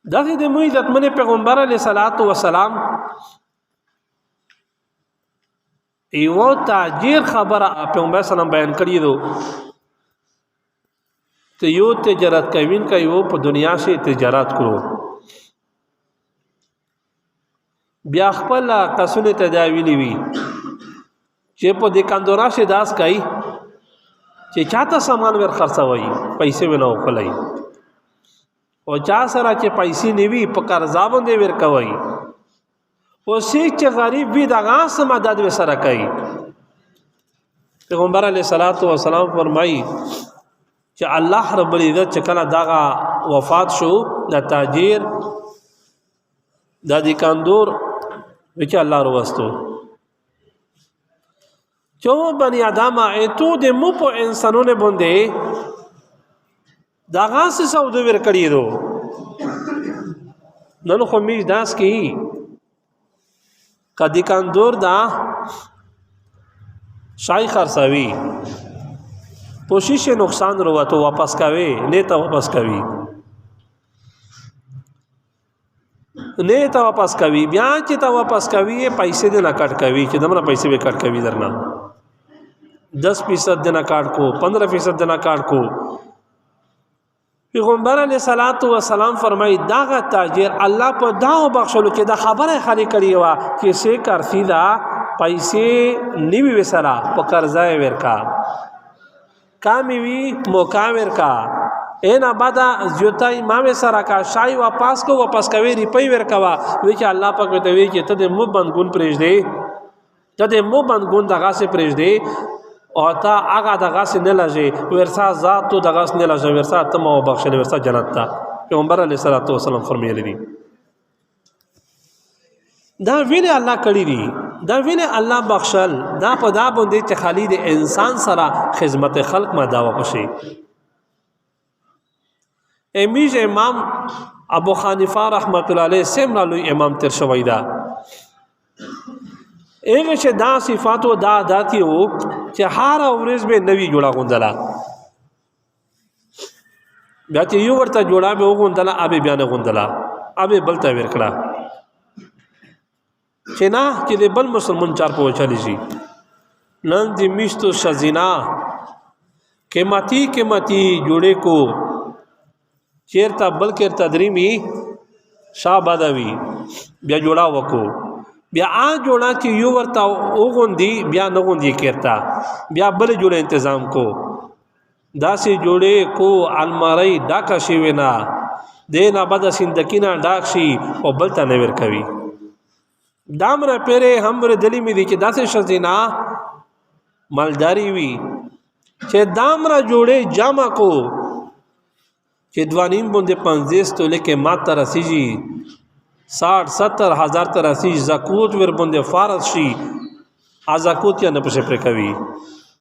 دغه د موږ عزتمن پیغمبر علیه الصلاۃ والسلام ایو تاجر خبره پیغمبر سلام بیان کړی دو ته یو تجارت کوین کا یو په دنیا سے تجارت کړو بیا خپل قصونه تداویلی وی چې په دکاندورا سے داس کای چې چاته سامان ور خرڅوي پیسې ونو خلای او چا سره چې پیسې نیوي په قرضا باندې ور کوي او چې غریب وي دغه سم مدد وسره کوي پیغمبر علیه الصلاۃ والسلام فرمایي چې الله رب العزت چې کله دغه وفات شو د تاجر د دکاندور وکي الله وروستو چو بنی آدم ایتو د مو په انسانونه باندې دغه څه سود ور کړی دو نن خو میش داس کی کدی کاندور دا شای خرڅوي کوشش نقصان روا تو واپس کوي نه ته واپس کوي بیا چې ته واپس کوي پیسې دې نه کټ کوي چې دمره پیسې به کټ کوي درنه 10% دې نه کټ کو 15% دې نه کټ کو پیغمبر علیہ الصلوۃ والسلام فرمای داغه تاجر الله په داو بخښلو کې دا خبره خالي کړی و چې سه کرسی دا پیسې نیوي وسرا په قرضه ورکا کامی وی موقع ورکا اینا بادا زیوتا امام سره کا شای واپس کوي ریپی ورکوا وی چې الله پاک ته وی چې ته د مو بندګون پرېږ دی ته د مو بندګون دغه سه پرېږ دی او تا هغه دغه سه نه لږه ورسا ذات تو دغه سه نه لږه ورسا ته مو بخښل ورسا جنت ته پیغمبر علیه الصلوۃ والسلام فرمایلی دي دا وینه الله کړی دي دا وینه الله بخښل دا په دا باندې چې خالد انسان سره خدمت خلق ما داوا پشي امیج امام ابو حنیفه رحمت الله علیه سمرا لوی امام تر شویدا ایغه چې دا صفات او دا عادت یو چې هر ورځ به نوی جوړه غوندلا بیا چې یو ورته جوړه به غوندلا ابي بیان غوندلا ابي بلته ورکړه چې نه چې د بل مسلمان چار په چلی شي نن دې میشتو شزینا قیمتي جوړې کو چیرته بلکې تدریمی شابادوی بیا جوړا وکو بیا جوړا چې یو ورته وګوندي بیا نه غوندي کېرتا بیا بل جوړ تنظیم کو داسې جوړې کو الماری ډاکا شي وینا دینا بد سندکینا ډاک شي او بلته نه ور کوي دامره پیره همره دلی می دي چې داسې شزینا مالداری وی چې دامره جوړې جامع کو چې دوانیم باندې 50 تولې کې ماته رسیږي 60-70 هزار ته رسیږي زکوت ور باندې فارض شي ازکوت یا نه پښه پر کوي